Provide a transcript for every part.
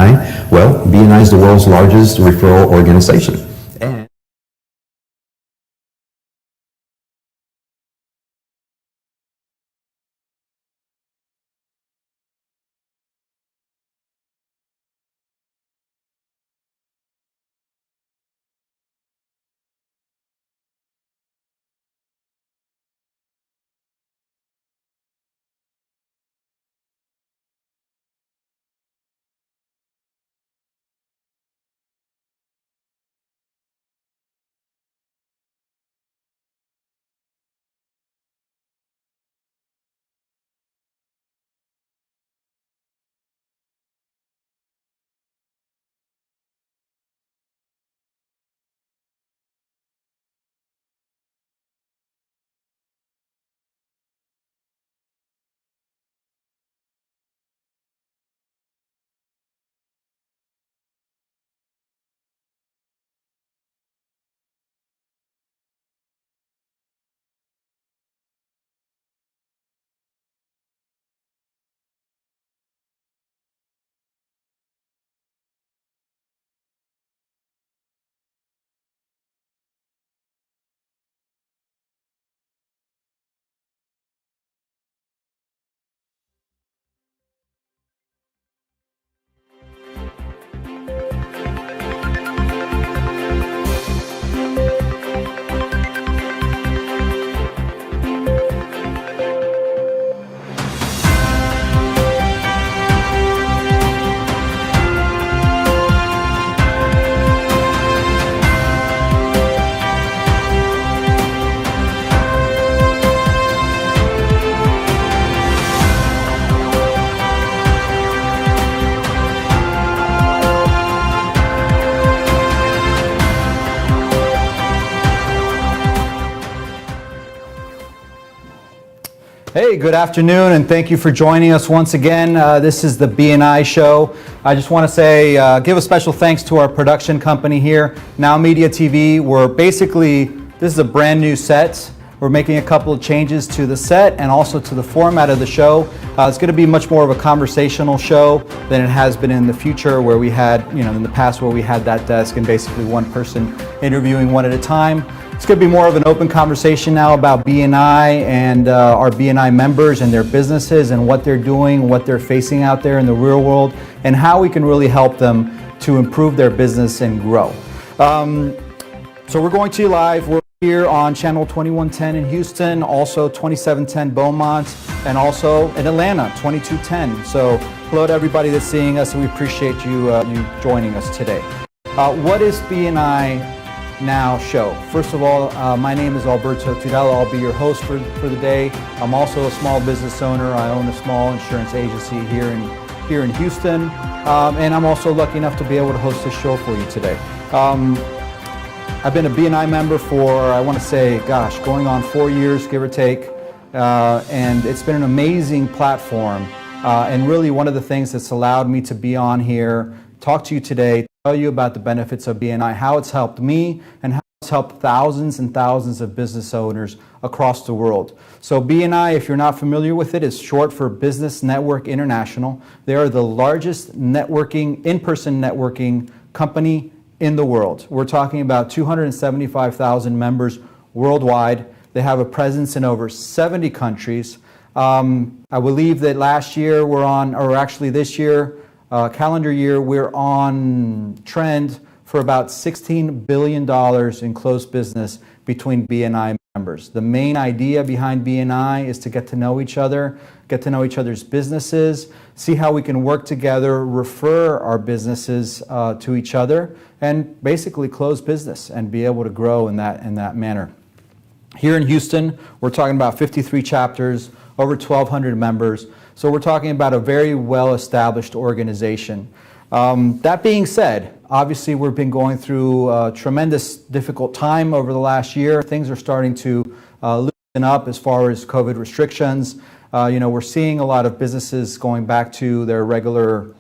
BNI? Well, BNI is the world's largest referral organization. And Hey, good afternoon, and thank you for joining us once again. This is the BNI show. I just want to say, give a special thanks to our production company here, NowMedia TV. This is a brand new set. We're making a couple of changes to the set and also to the format of the show. It's going to be much more of a conversational show than it has been in the future, where we had, in the past, where we had that desk and basically one person interviewing one at a time. It's going to be more of an open conversation now about BNI and our BNI members and their businesses and what they're doing, what they're facing out there in the real world, and how we can really help them to improve their business and grow. So we're going to you live. We're here on channel 2110 in Houston, also 2710 Beaumont, and also in Atlanta, 2210. So hello to everybody that's seeing us, and we appreciate you joining us today. What is BNI Now show? First of all, my name is Alberto Tudela. I'll be your host for the day. I'm also a small business owner. I own a small insurance agency here in Houston, and I'm also lucky enough to be able to host this show for you today. I've been a BNI member for, I want to say, going on 4 years, give or take, and it's been an amazing platform, and really one of the things that's allowed me to be on here, talk to you today, tell you about the benefits of BNI, how it's helped me, and how it's helped thousands and thousands of business owners across the world. So BNI, if you're not familiar with it, is short for Business Network International. They are the largest in-person networking company in the world. We're talking about 275,000 members worldwide. They have a presence in over 70 countries. I believe that last year this year, calendar year, we're on trend for about $16 billion in closed business between BNI members. The main idea behind BNI is to get to know each other, get to know each other's businesses, see how we can work together, refer our businesses to each other, and basically close business and be able to grow in that manner. Here in Houston, we're talking about 53 chapters, over 1,200 members. So we're talking about a very well-established organization. That being said, obviously we've been going through a tremendous difficult time over the last year. Things are starting to loosen up as far as COVID restrictions. We're seeing a lot of businesses going back to their regular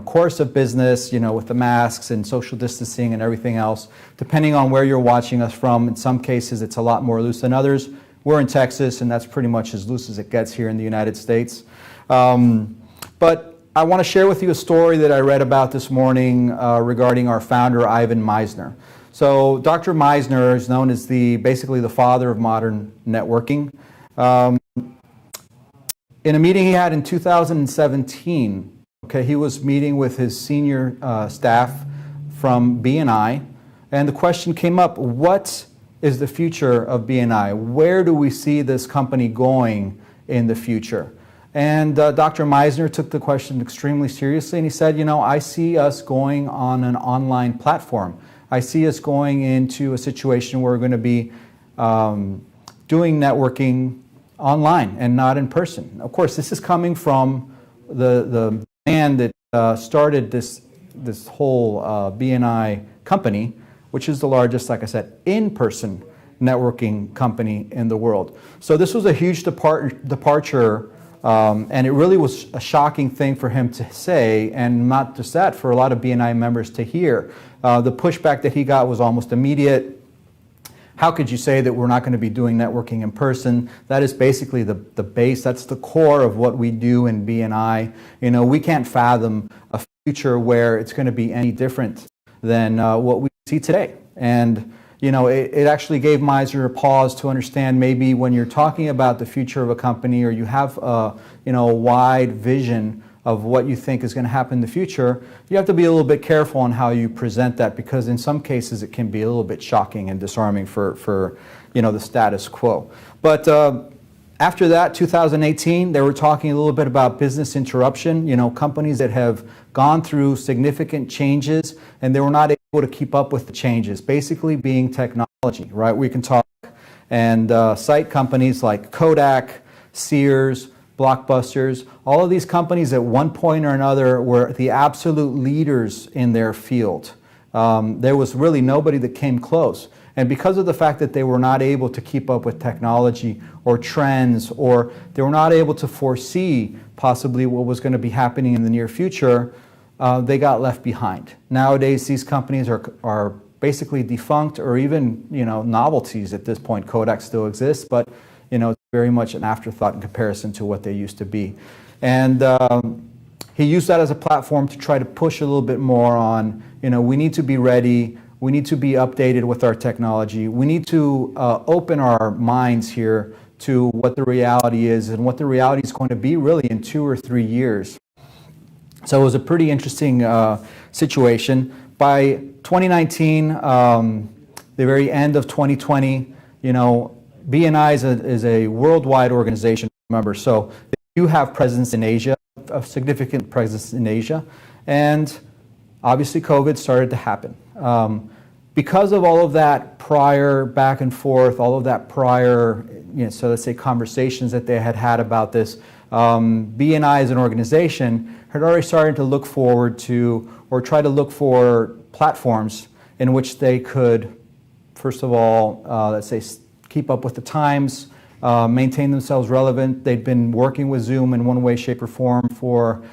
course of business, with the masks and social distancing and everything else. Depending on where you're watching us from, in some cases it's a lot more loose than others. We're in Texas, and that's pretty much as loose as it gets here in the United States. But I want to share with you a story that I read about this morning regarding our founder, Ivan Misner. So Dr. Misner is known as basically the father of modern networking. In a meeting he had in 2017, he was meeting with his senior staff from BNI, and the question came up, what is the future of BNI? Where do we see this company going in the future? And Dr. Misner took the question extremely seriously, and he said, I see us going on an online platform. I see us going into a situation where we're going to be doing networking online and not in person. Of course, this is coming from the man that started this whole BNI company, which is the largest, like I said, in-person networking company in the world. So this was a huge departure, and it really was a shocking thing for him to say, and not just that, for a lot of BNI members to hear. The pushback that he got was almost immediate. How could you say that we're not going to be doing networking in person? That is basically the base, that's the core of what we do in BNI. We can't fathom a future where it's going to be any different than what we see today. And it actually gave Misner a pause to understand maybe when you're talking about the future of a company, or you have a wide vision of what you think is going to happen in the future, you have to be a little bit careful on how you present that, because in some cases it can be a little bit shocking and disarming for the status quo. But after that, 2018, they were talking a little bit about business interruption, companies that have gone through significant changes and they were not able to keep up with the changes, basically being technology, right? We can talk and cite companies like Kodak, Sears, Blockbusters. All of these companies at one point or another were the absolute leaders in their field. There was really nobody that came close. And because of the fact that they were not able to keep up with technology or trends, or they were not able to foresee possibly what was going to be happening in the near future, they got left behind. Nowadays, these companies are basically defunct, or even novelties at this point. Kodak still exists, but it's very much an afterthought in comparison to what they used to be. And he used that as a platform to try to push a little bit more on, we need to be ready, we need to be updated with our technology, we need to open our minds here to what the reality is and what the reality is going to be really in 2 or 3 years. So it was a pretty interesting situation. By 2019, the very end of 2020, BNI is a worldwide organization, remember, so you have presence in Asia, a significant presence in Asia, and obviously COVID started to happen. Because of all of that prior back and forth, all of that prior, so let's say conversations that they had about this, BNI as an organization had already started to look forward to, or try to look for platforms in which they could, first of all, let's say, keep up with the times, maintain themselves relevant. They'd been working with Zoom in one way, shape, or form for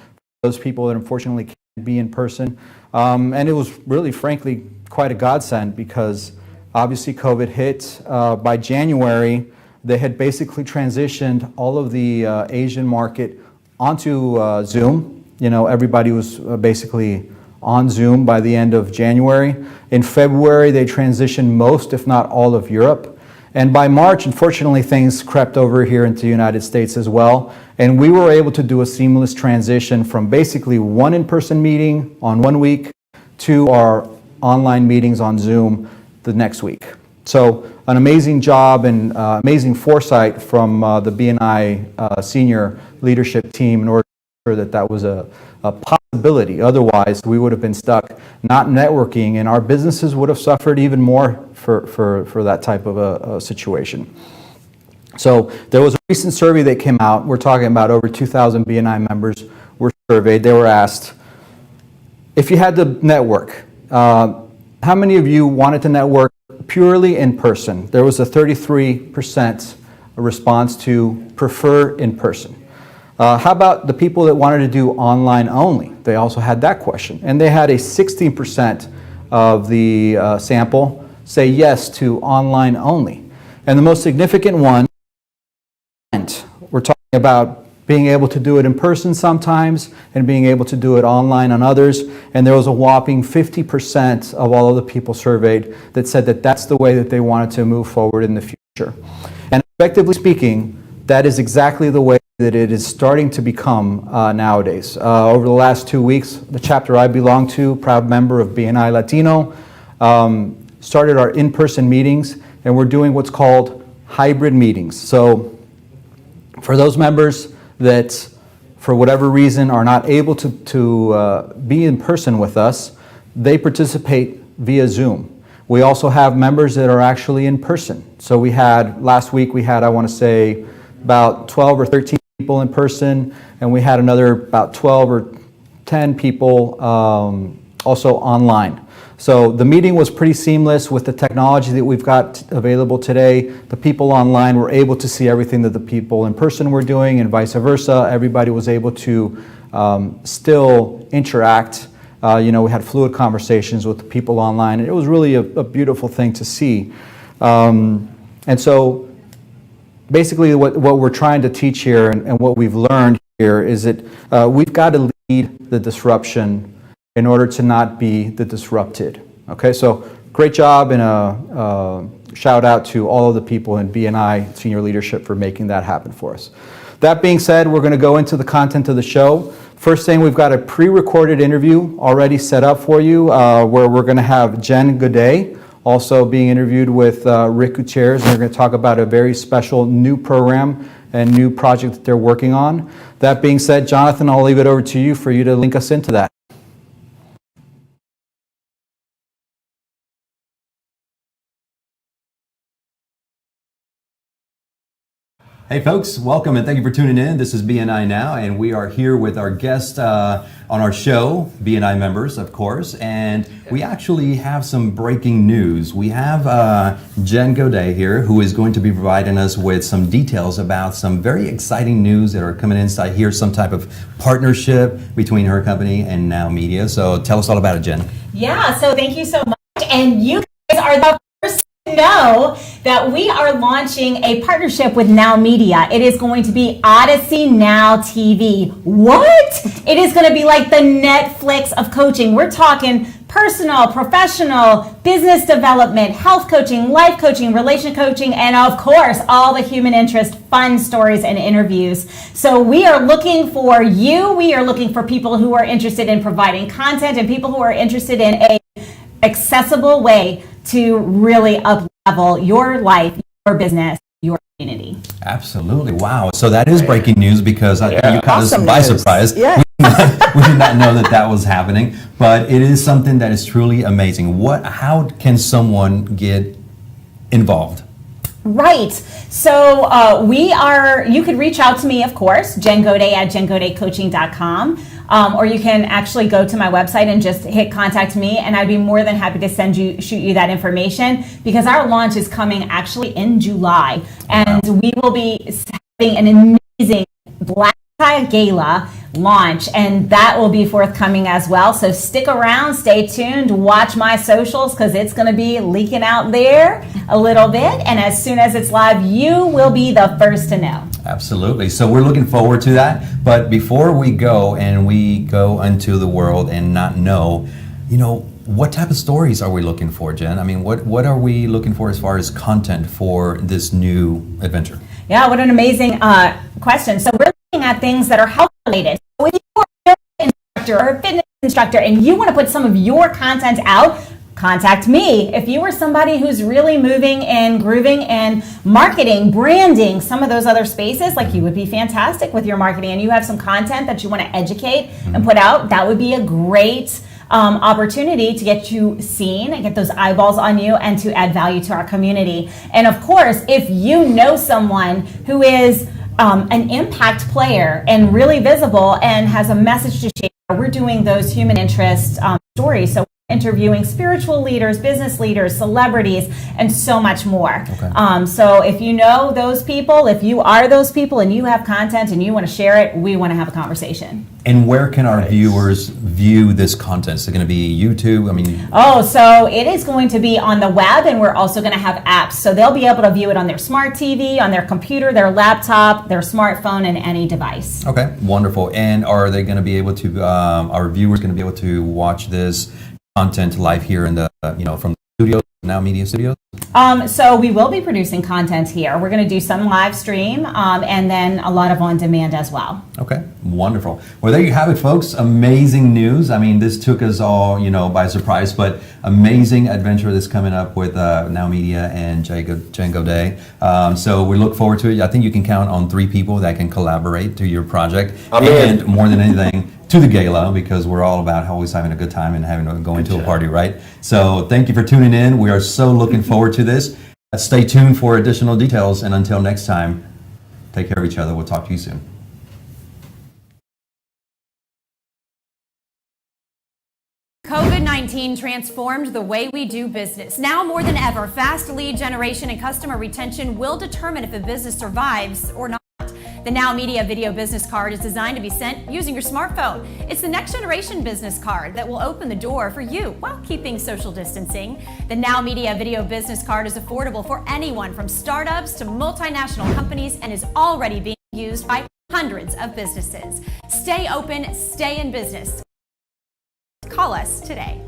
those people that unfortunately can't be in person. And it was really, frankly, quite a godsend, because obviously COVID hit. By January, they had basically transitioned all of the Asian market onto Zoom. Everybody was basically on Zoom by the end of January. In February, they transitioned most, if not all, of Europe. And by March, unfortunately, things crept over here into the United States as well. And we were able to do a seamless transition from basically one in-person meeting on one week to our online meetings on Zoom the next week. So an amazing job and amazing foresight from the BNI senior leadership team in order to ensure that that was a possibility. Otherwise, we would have been stuck not networking, and our businesses would have suffered even more for that type of a situation. So there was a recent survey that came out. We're talking about over 2,000 BNI members were surveyed. They were asked, if you had to network, how many of you wanted to network purely in person? There was a 33% response to prefer in person. How about the people that wanted to do online only? They also had that question. And they had a 16% of the sample say yes to online only. And the most significant one, we're talking about being able to do it in person sometimes and being able to do it online on others. And there was a whopping 50% of all of the people surveyed that said that that's the way that they wanted to move forward in the future. And effectively speaking, that is exactly the way that it is starting to become nowadays. Over the last 2 weeks, the chapter I belong to, proud member of BNI Latino, started our in-person meetings, and we're doing what's called hybrid meetings. So for those members that, for whatever reason, are not able to be in person with us, they participate via Zoom. We also have members that are actually in person. So we had, last week we had, I want to say, about 12 or 13 people in person, and we had another about 12 or 10 people also online. So the meeting was pretty seamless with the technology that we've got available today. The people online were able to see everything that the people in person were doing, and vice versa. Everybody was able to still interact. We had fluid conversations with the people online, and it was really a beautiful thing to see. And so basically what we're trying to teach here and what we've learned here is that we've got to lead the disruption in order to not be the disrupted. Okay, so great job, and a shout out to all of the people in BNI senior leadership for making that happen for us. That being said, we're going to go into the content of the show. First thing, we've got a pre-recorded interview already set up for you where we're going to have Jen Godet also being interviewed with Rick Gutierrez, and they're going to talk about a very special new program and new project that they're working on. That being said, Jonathan, I'll leave it over to you for you to link us into that. Hey folks, welcome and thank you for tuning in. This is BNI Now, and we are here with our guest on our show, BNI Members, of course, and we actually have some breaking news. We have Jen Godet here, who is going to be providing us with some details about some very exciting news that are coming inside here, some type of partnership between her company and NowMedia. So tell us all about it, Jen. Yeah, so thank you so much, and you guys are the first to know that we are launching a partnership with NowMedia. It is going to be Odyssey Now TV. What? It is going to be like the Netflix of coaching. We're talking personal, professional, business development, health coaching, life coaching, relation coaching, and of course, all the human interest, fun stories and interviews. So we are looking for you. We are looking for people who are interested in providing content and people who are interested in a accessible way to really up-level your life, your business, your community. Absolutely. Wow. So that is breaking news because you caught us Awesome by news. surprise. Yeah. We did not know that was happening, but it is something that is truly amazing. How can someone get involved? Right. So you could reach out to me, of course, Jen Godet at jengodetcoaching.com. Or you can actually go to my website and just hit contact me, and I'd be more than happy to shoot you that information, because our launch is coming actually in July, and we will be having an amazing Black Tie Gala launch, and that will be forthcoming as well. So stick around, stay tuned, watch my socials, because it's going to be leaking out there a little bit, and as soon as it's live, you will be the first to know. Absolutely. So we're looking forward to that. But before we go into the world and not know, what type of stories are we looking for, Jen? I mean, what are we looking for as far as content for this new adventure? Yeah, what an amazing question. So we're looking at things that are health related. So if you're a yoga instructor or a fitness instructor and you want to put some of your content out, contact me. If you are somebody who's really moving and grooving in marketing, branding, some of those other spaces, like you would be fantastic with your marketing, and you have some content that you want to educate and put out, that would be a great opportunity to get you seen and get those eyeballs on you and to add value to our community. And of course, if you know someone who is an impact player and really visible and has a message to share, we're doing those human interest stories. So interviewing spiritual leaders, business leaders, celebrities, and so much more. Okay. So if you know those people, if you are those people and you have content and you want to share it, we want to have a conversation. And where can our viewers view this content? Is it going to be YouTube? I mean, So it is going to be on the web, and we're also going to have apps. So they'll be able to view it on their smart TV, on their computer, their laptop, their smartphone, and any device. okay, wonderful. And are they going to be able to, our viewers going to be able to watch this content live here in the, from the studio, NowMedia Studios? So we will be producing content here. We're going to do some live stream and then a lot of on demand as well. Okay, wonderful. Well, there you have it, folks. Amazing news. I mean, this took us all, by surprise, but amazing adventure that's coming up with NowMedia and Django Day. So we look forward to it. I think you can count on 3 people that can collaborate to your project. And more than anything, to the gala, because we're all about always having a good time and going to a party, right? So thank you for tuning in. We are so looking forward to this. Stay tuned for additional details, and until next time, take care of each other. We'll talk to you soon. COVID-19 transformed the way we do business. Now more than ever, fast lead generation and customer retention will determine if a business survives or not. The NowMedia Video Business Card is designed to be sent using your smartphone. It's the next generation business card that will open the door for you while keeping social distancing. The NowMedia Video Business Card is affordable for anyone from startups to multinational companies and is already being used by hundreds of businesses. Stay open, stay in business. Call us today.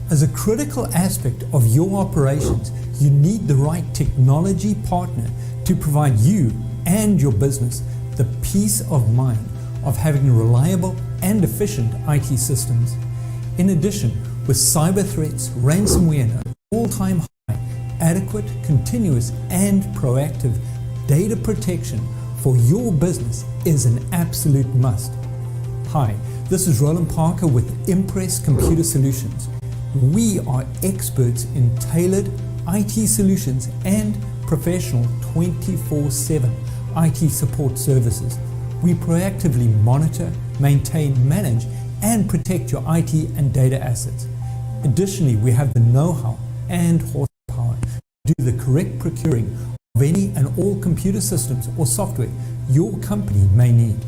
As a critical aspect of your operations, you need the right technology partner to provide you and your business the peace of mind of having reliable and efficient IT systems. In addition, with cyber threats, ransomware, and an all-time high, adequate, continuous, and proactive data protection for your business is an absolute must. Hi, this is Roland Parker with Impress Computer Solutions. We are experts in tailored IT solutions and professional 24/7 IT support services. We proactively monitor, maintain, manage, and protect your IT and data assets. Additionally, we have the know-how and horsepower to do the correct procuring of any and all computer systems or software your company may need.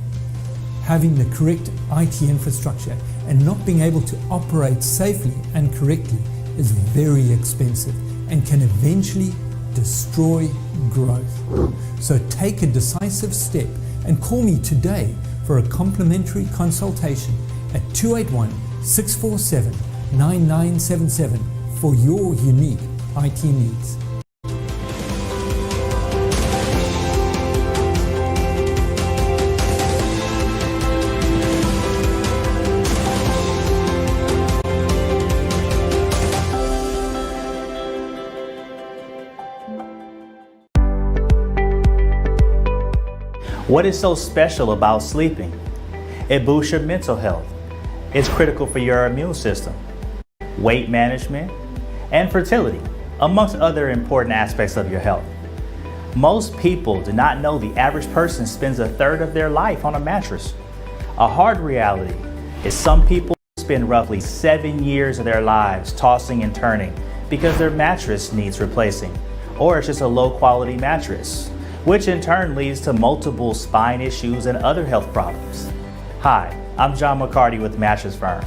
Having the correct IT infrastructure and not being able to operate safely and correctly is very expensive and can eventually destroy growth. So take a decisive step and call me today for a complimentary consultation at 281-647-9977 for your unique IT needs. What is so special about sleeping? It boosts your mental health. It's critical for your immune system, weight management, and fertility, amongst other important aspects of your health. Most people do not know the average person spends a third of their life on a mattress. A hard reality is some people spend roughly 7 years of their lives tossing and turning because their mattress needs replacing, or it's just a low quality mattress, which in turn leads to multiple spine issues and other health problems. Hi, I'm John McCarty with Mattress Firm.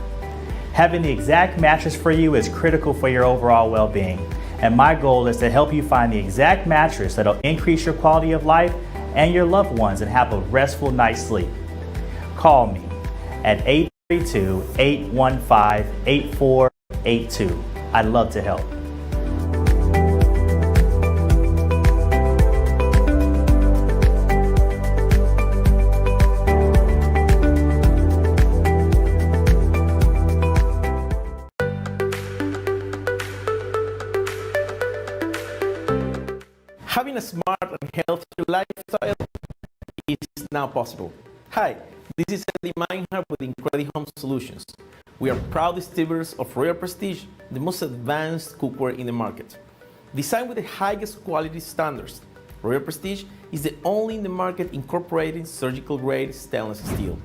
Having the exact mattress for you is critical for your overall well-being, and my goal is to help you find the exact mattress that'll increase your quality of life and your loved ones and have a restful night's sleep. Call me at 832-815-8482. I'd love to help. Having a smart and healthy lifestyle is now possible. Hi, this is Andy Meinhardt with Incredi Home Solutions. We are proud distributors of Royal Prestige, the most advanced cookware in the market. Designed with the highest quality standards, Royal Prestige is the only in the market incorporating surgical grade stainless steel,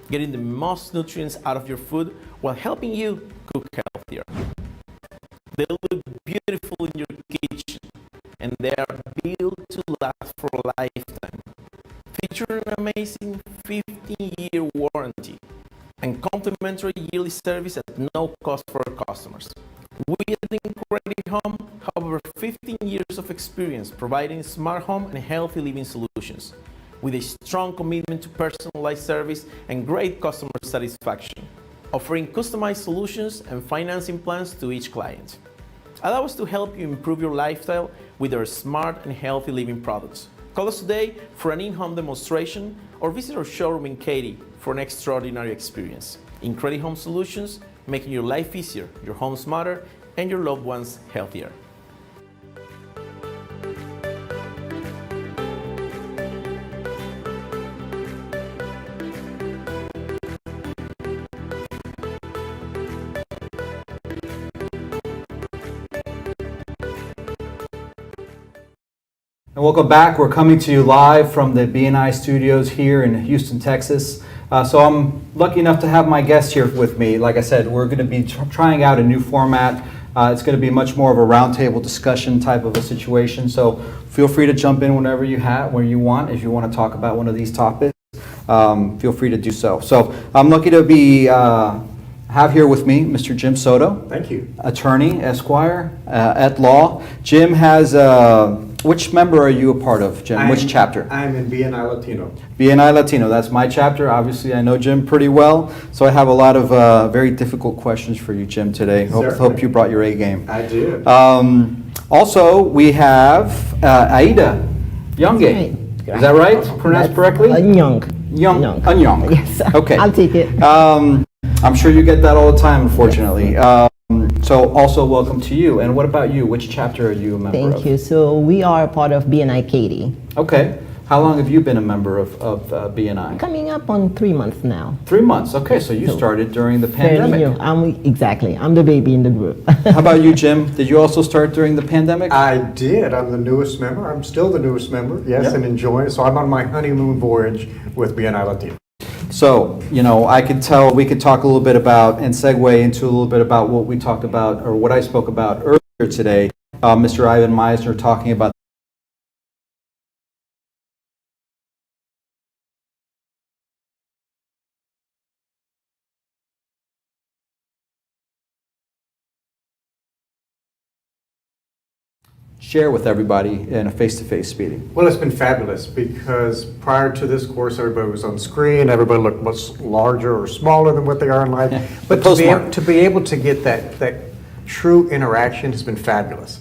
getting the most nutrients out of your food while helping you cook healthier. They look beautiful in your kitchen, and they are built to last for a lifetime. Featuring an amazing 15-year warranty and complimentary yearly service at no cost for our customers. We at Incredible Home have over 15 years of experience providing smart home and healthy living solutions, with a strong commitment to personalized service and great customer satisfaction, offering customized solutions and financing plans to each client. Allow us to help you improve your lifestyle with our smart and healthy living products. Call us today for an in-home demonstration or visit our showroom in Katy for an extraordinary experience. Incredible Home Solutions, making your life easier, your home smarter, and your loved ones healthier. And welcome back. We're coming to you live from the BNI studios here in Houston, Texas. So I'm lucky enough to have my guest here with me. Like I said, we're going to be trying out a new format. It's going to be much more of a roundtable discussion type of a situation. So feel free to jump in whenever you want. If you want to talk about one of these topics, feel free to do so. So I'm lucky to be have here with me Mr. Jim Soto. Thank you. Attorney, Esquire, at law. Jim has, which member are you a part of, Jim? Which chapter? I'm in BNI Latino. BNI Latino, that's my chapter. Obviously, I know Jim pretty well, so I have a lot of very difficult questions for you, Jim, today. Hope you brought your A game. I did. Also, we have Aida Younge. Is that right? Pronounced correctly? Young. Young. Yes. Okay. I'll take it. I'm sure you get that all the time, unfortunately. So also welcome to you. And what about you? Which chapter are you a member of? Thank you. So we are part of BNI Katy. Okay. How long have you been a member of BNI? Coming up on 3 months now. 3 months. Okay, so you started during the pandemic. Exactly. I'm the baby in the group. How about you, Jim? Did you also start during the pandemic? I did. I'm the newest member. I'm still the newest member, yes, Yep. and enjoying it. So I'm on my honeymoon voyage with BNI Latino. So, I could tell we could talk a little bit about and segue into a little bit about what we talked about or what I spoke about earlier today. Mr. Ivan Meisner talking about share with everybody in a face-to-face meeting. Well, it's been fabulous because prior to this course, everybody was on screen. Everybody looked much larger or smaller than what they are in life. But to be able to get that true interaction has been fabulous.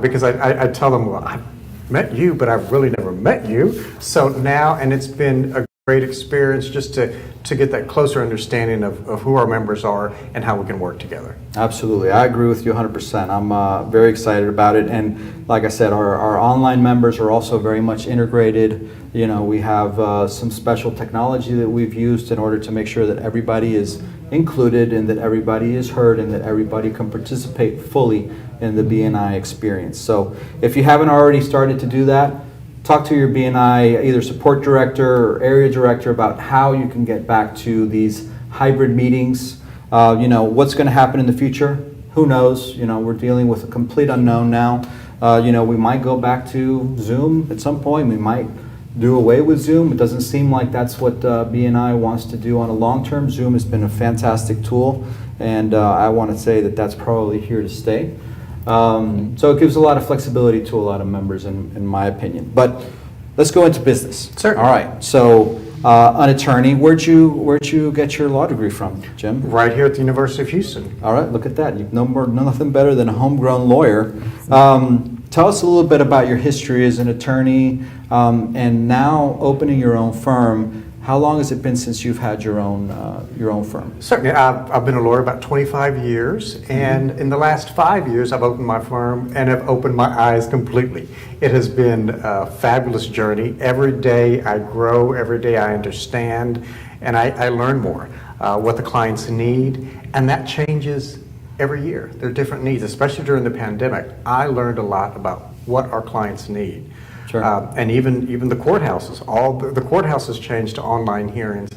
Because I tell them, well, I've met you, but I've really never met you. So now, and it's been a great experience just to get that closer understanding of who our members are and how we can work together. Absolutely. I agree with you 100%. I'm very excited about it. And like I said, our online members are also very much integrated. We have some special technology that we've used in order to make sure that everybody is included and that everybody is heard and that everybody can participate fully in the BNI experience. So if you haven't already started to do that, talk to your BNI either support director or area director about how you can get back to these hybrid meetings. What's going to happen in the future? Who knows? We're dealing with a complete unknown now. We might go back to Zoom at some point. We might do away with Zoom. It doesn't seem like that's what BNI wants to do on a long term. Zoom has been a fantastic tool, and I want to say that that's probably here to stay. So it gives a lot of flexibility to a lot of members, in my opinion. But let's go into business. Sure. All right. So, an attorney. Where'd you get your law degree from, Jim? Right here at the University of Houston. All right. Look at that. You know nothing better than a homegrown lawyer. Tell us a little bit about your history as an attorney, and now opening your own firm. How long has it been since you've had your own firm? Certainly. I've been a lawyer about 25 years, and in the last 5 years, I've opened my firm and have opened my eyes completely. It has been a fabulous journey. Every day I grow, every day I understand, and I learn more what the clients need, and that changes every year. There are different needs, especially during the pandemic. I learned a lot about what our clients need. Sure. And even the courthouses, the courthouses changed to online hearings,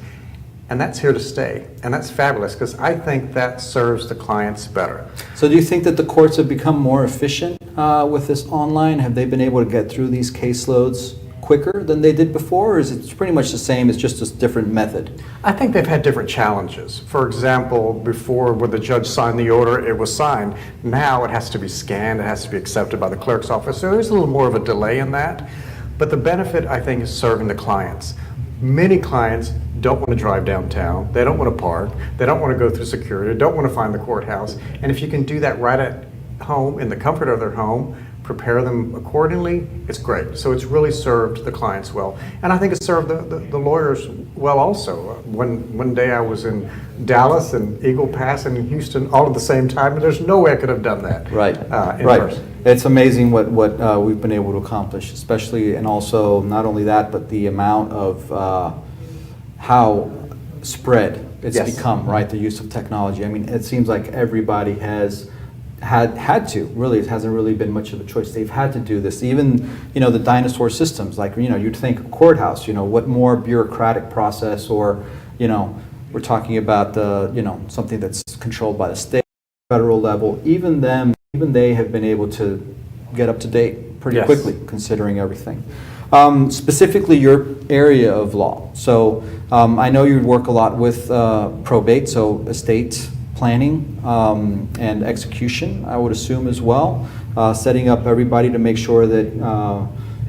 and that's here to stay. And that's fabulous, because I think that serves the clients better. So do you think that the courts have become more efficient with this online? Have they been able to get through these caseloads quicker than they did before, or is it pretty much the same, it's just a different method? I think they've had different challenges. For example, before, when the judge signed the order, it was signed. Now it has to be scanned, it has to be accepted by the clerk's office, so there's a little more of a delay in that. But the benefit, I think, is serving the clients. Many clients don't want to drive downtown, they don't want to park, they don't want to go through security, don't want to find the courthouse. And if you can do that right at home, in the comfort of their home, prepare them accordingly, it's great. So it's really served the clients well. And I think it's served the lawyers well also. One day I was in Dallas and Eagle Pass and in Houston all at the same time, and there's no way I could have done that in person. It's amazing what we've been able to accomplish, especially, and also not only that, but the amount of how spread it's become, right? The use of technology. I mean, it seems like everybody has had to, really, it hasn't really been much of a choice. They've had to do this. Even, the dinosaur systems, like, you'd think courthouse, what more bureaucratic process, or, we're talking about something that's controlled by the state, federal level. Even they have been able to get up to date pretty quickly, considering everything. Specifically your area of law. So I know you work a lot with probate, so estate planning and execution, I would assume as well, setting up everybody to make sure that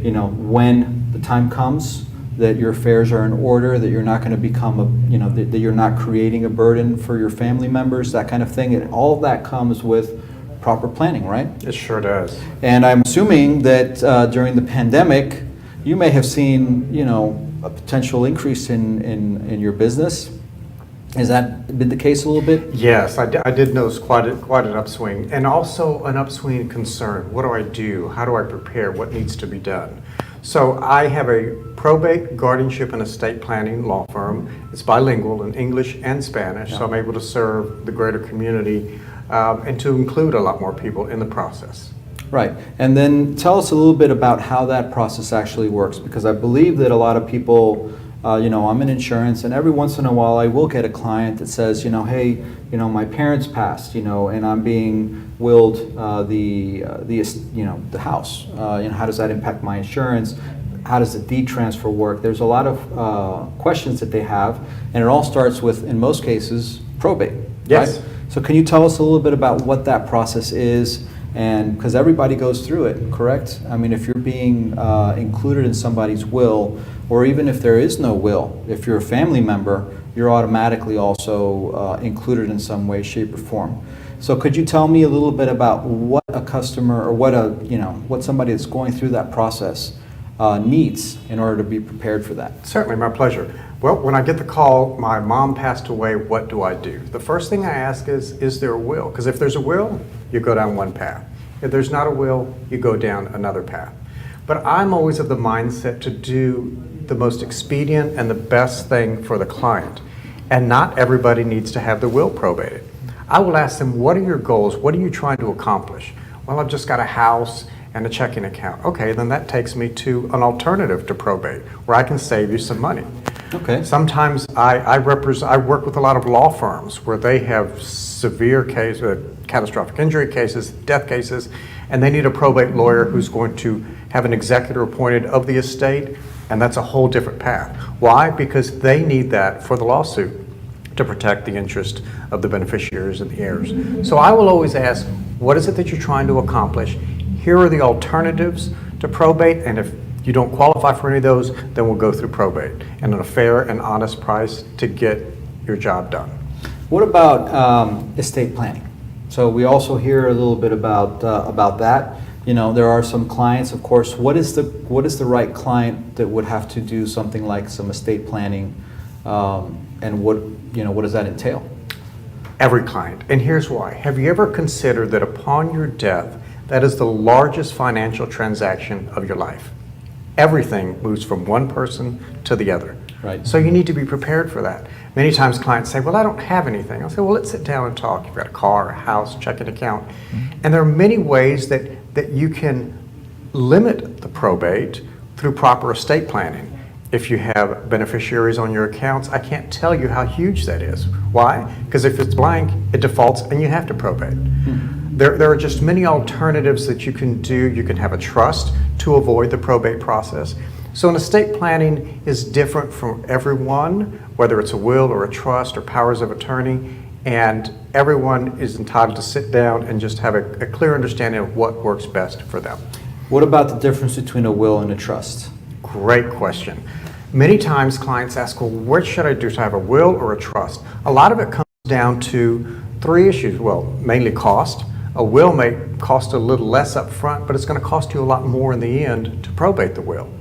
when the time comes, that your affairs are in order, that you're not going to become that you're not creating a burden for your family members, that kind of thing. And all of that comes with proper planning, right? It sure does. And I'm assuming that during the pandemic, you may have seen a potential increase in your business. Has that been the case a little bit? Yes, I did notice quite an upswing, and also an upswing in concern. What do I do? How do I prepare? What needs to be done? So I have a probate, guardianship, and estate planning law firm. It's bilingual in English and Spanish, so I'm able to serve the greater community and to include a lot more people in the process. Right, and then tell us a little bit about how that process actually works, because I believe that a lot of people, I'm in insurance, and every once in a while I will get a client that says, hey, my parents passed, and I'm being willed the house. How does that impact my insurance? How does the deed transfer work? There's a lot of questions that they have, and it all starts with, in most cases, probate. Yes. Right? So can you tell us a little bit about what that process is? And because everybody goes through it, correct? I mean, if you're being included in somebody's will, or even if there is no will, if you're a family member, you're automatically also included in some way, shape, or form. So could you tell me a little bit about what a customer, or what somebody that's going through that process needs in order to be prepared for that? Certainly, my pleasure. Well, when I get the call, my mom passed away, what do I do? The first thing I ask is there a will? Because if there's a will, you go down one path. If there's not a will, you go down another path. But I'm always of the mindset to do the most expedient and the best thing for the client. And not everybody needs to have the will probated. I will ask them, what are your goals? What are you trying to accomplish? Well, I've just got a house and a checking account. Okay, then that takes me to an alternative to probate, where I can save you some money. Okay. Sometimes I work with a lot of law firms where they have severe catastrophic injury cases, death cases, and they need a probate lawyer who's going to have an executor appointed of the estate, and that's a whole different path. Why? Because they need that for the lawsuit to protect the interest of the beneficiaries and the heirs. So I will always ask, what is it that you're trying to accomplish? Here are the alternatives to probate, and if you don't qualify for any of those, then we'll go through probate and at a fair and honest price to get your job done. What about estate planning? So we also hear a little bit about that. There are some clients, of course. What is the right client that would have to do something like some estate planning, and what does that entail? Every client, and here's why. Have you ever considered that upon your death, that is the largest financial transaction of your life? Everything moves from one person to the other. Right. So you need to be prepared for that. Many times clients say, well, I don't have anything. I'll say, well, let's sit down and talk. You've got a car, a house, checking account. Mm-hmm. And there are many ways that you can limit the probate through proper estate planning. If you have beneficiaries on your accounts, I can't tell you how huge that is. Why? Because if it's blank, it defaults and you have to probate. There are just many alternatives that you can do. You can have a trust to avoid the probate process. So an estate planning is different from everyone, whether it's a will or a trust or powers of attorney, and everyone is entitled to sit down and just have a clear understanding of what works best for them. What about the difference between a will and a trust? Great question. Many times clients ask, well, what should I do? Should I have a will or a trust? A lot of it comes down to three issues. Well, mainly cost. A will may cost a little less up front, but it's going to cost you a lot more in the end to probate the will.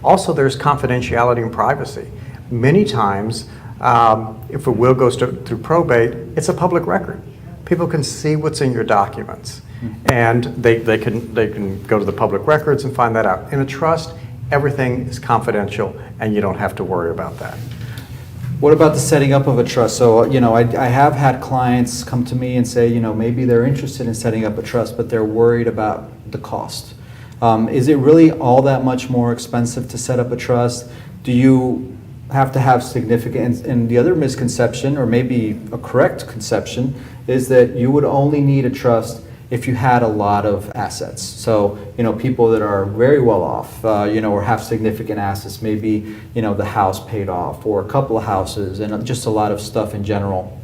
Also, there's confidentiality and privacy. Many times, if a will goes through probate, it's a public record. People can see what's in your documents, and they can go to the public records and find that out. In a trust, everything is confidential, and you don't have to worry about that. What about the setting up of a trust? So, I have had clients come to me and say, maybe they're interested in setting up a trust, but they're worried about the cost. Is it really all that much more expensive to set up a trust? Do you have to have significant, and the other misconception, or maybe a correct conception, is that you would only need a trust if you had a lot of assets. So, people that are very well off, or have significant assets, maybe, the house paid off or a couple of houses and just a lot of stuff in general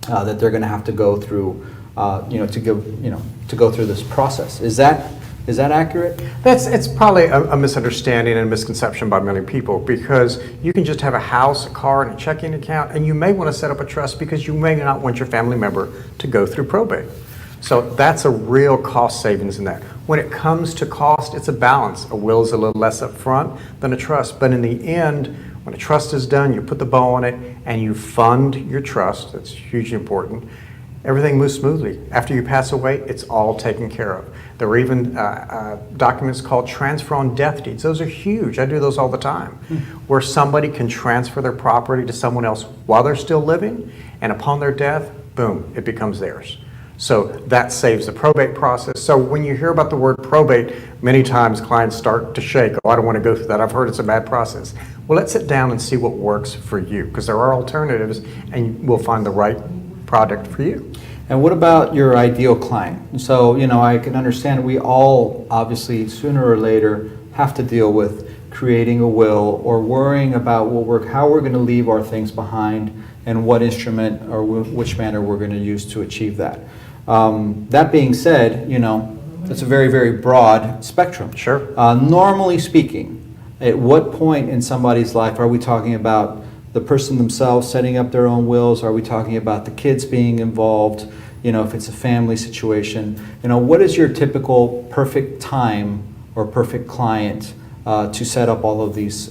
that they're going to have to go through, to go through this process. Is that accurate? It's probably a misunderstanding and a misconception by many people, because you can just have a house, a car, and a checking account, and you may want to set up a trust because you may not want your family member to go through probate. So that's a real cost savings in that. When it comes to cost, it's a balance. A will is a little less up front than a trust, but in the end, when a trust is done, you put the bow on it and you fund your trust. That's hugely important. Everything moves smoothly. After you pass away, it's all taken care of. There are even documents called transfer on death deeds. Those are huge. I do those all the time, where somebody can transfer their property to someone else while they're still living, and upon their death, boom, it becomes theirs. So that saves the probate process. So when you hear about the word probate, many times clients start to shake. Oh, I don't want to go through that. I've heard it's a bad process. Well, let's sit down and see what works for you, because there are alternatives, and we'll find the right product for you. And what about your ideal client? So, I can understand we all, obviously, sooner or later, have to deal with creating a will or worrying about how we're going to leave our things behind and what instrument or which manner we're going to use to achieve that. That being said, it's a very, very broad spectrum. Sure. Normally speaking, at what point in somebody's life are we talking about the person themselves setting up their own wills? Are we talking about the kids being involved? If it's a family situation, what is your typical perfect time or perfect client to set up all of these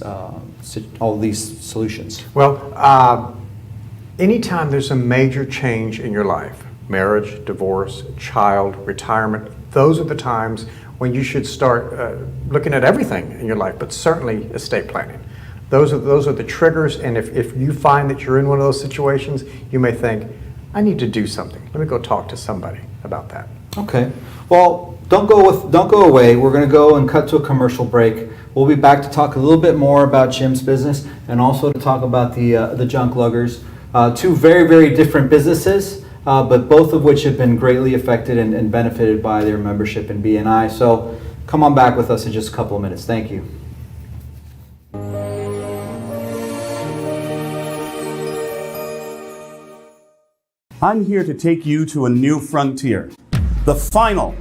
solutions? Well, anytime there's a major change in your life, marriage, divorce, child, retirement, those are the times when you should start looking at everything in your life, but certainly estate planning. Those are the triggers, and if you find that you're in one of those situations, you may think, I need to do something. Let me go talk to somebody about that. Okay. Well, don't go away. We're going to go and cut to a commercial break. We'll be back to talk a little bit more about Jim's business and also to talk about the junk luggers. Two very, very different businesses, but both of which have been greatly affected and benefited by their membership in BNI. So come on back with us in just a couple of minutes. Thank you. I'm here to take you to a new frontier, the final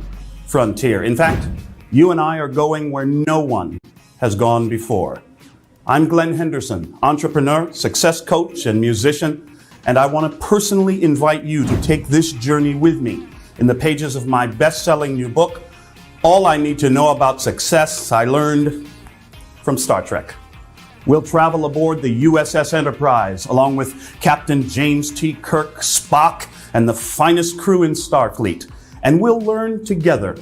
frontier. In fact, you and I are going where no one has gone before. I'm Glenn Henderson, entrepreneur, success coach, and musician, and I want to personally invite you to take this journey with me in the pages of my best-selling new book, All I Need to Know About Success I Learned from Star Trek. We'll travel aboard the USS Enterprise along with Captain James T. Kirk, Spock, and the finest crew in Starfleet. And we'll learn together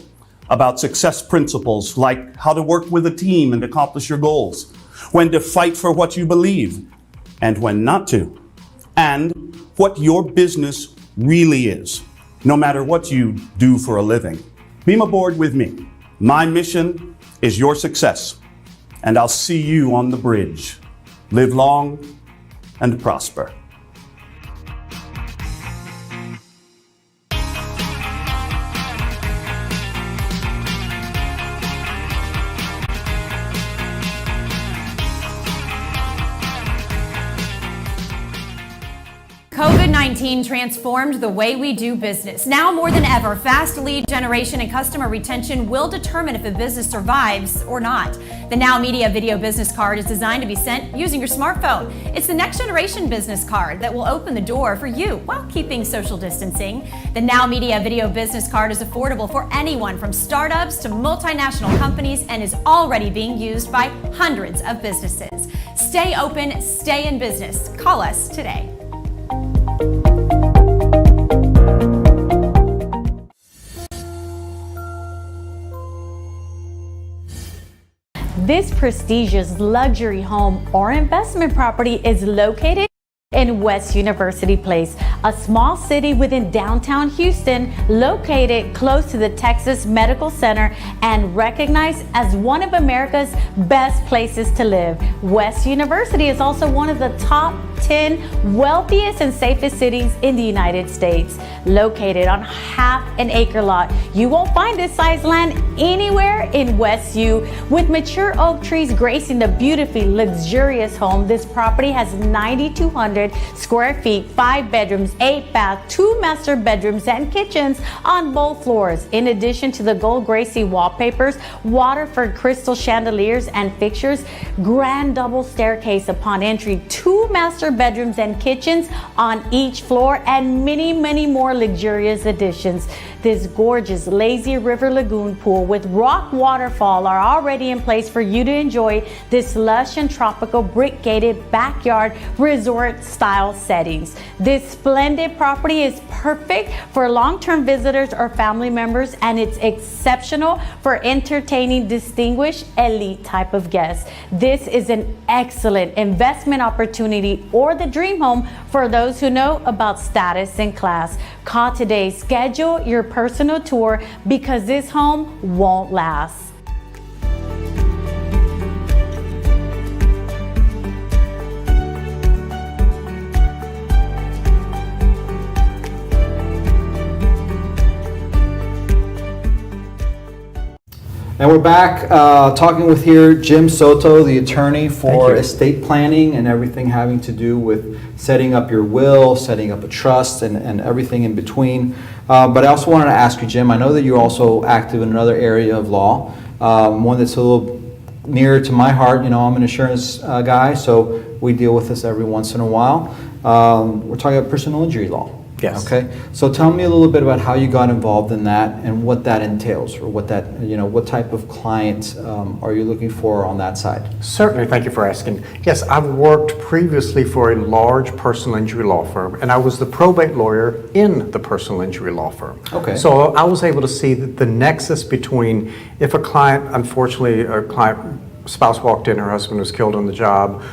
about success principles like how to work with a team and accomplish your goals, when to fight for what you believe and when not to, and what your business really is, no matter what you do for a living. Beam aboard with me. My mission is your success, and I'll see you on the bridge. Live long and prosper. COVID-19 transformed the way we do business. Now more than ever, fast lead generation and customer retention will determine if a business survives or not. The NowMedia video business card is designed to be sent using your smartphone. It's the next generation business card that will open the door for you while keeping social distancing. The NowMedia video business card is affordable for anyone from startups to multinational companies and is already being used by hundreds of businesses. Stay open, stay in business. Call us today. This prestigious luxury home or investment property is located in West University Place, a small city within downtown Houston, located close to the Texas Medical Center and recognized as one of America's best places to live. West University is also one of the top 10 wealthiest and safest cities in the United States. Located on half an acre lot, you won't find this size land anywhere in West U. With mature oak trees gracing the beautifully luxurious home, this property has 9,200 square feet, 5 bedrooms, 8 baths, 2 master bedrooms and kitchens on both floors. In addition to the gold Gracie wallpapers, Waterford crystal chandeliers and fixtures, grand double staircase upon entry, 2 master bedrooms and kitchens on each floor, and many more luxurious additions. This gorgeous lazy river lagoon pool with rock waterfall are already in place for you to enjoy this lush and tropical brick gated backyard resort style settings. This splendid property is perfect for long-term visitors or family members, and it's exceptional for entertaining distinguished elite type of guests. This is an excellent investment opportunity or the dream home for those who know about status and class. Call today, schedule your personal tour, because this home won't last. And we're back talking with here Jim Soto, the attorney for estate planning and everything having to do with setting up your will, setting up a trust, and everything in between. But I also wanted to ask you, Jim, I know that you're also active in another area of law, one that's a little nearer to my heart. You know, I'm an insurance guy, so we deal with this every once in a while. We're talking about personal injury law. Yes. Okay. So tell me a little bit about how you got involved in that and what that entails, or what that, you know, what type of client are you looking for on that side? Certainly, thank you for asking. Yes, I've worked previously for a large personal injury law firm, and I was the probate lawyer in the personal injury law firm. Okay. So I was able to see the nexus between, if a client, unfortunately, a client spouse walked in, her husband was killed on the job,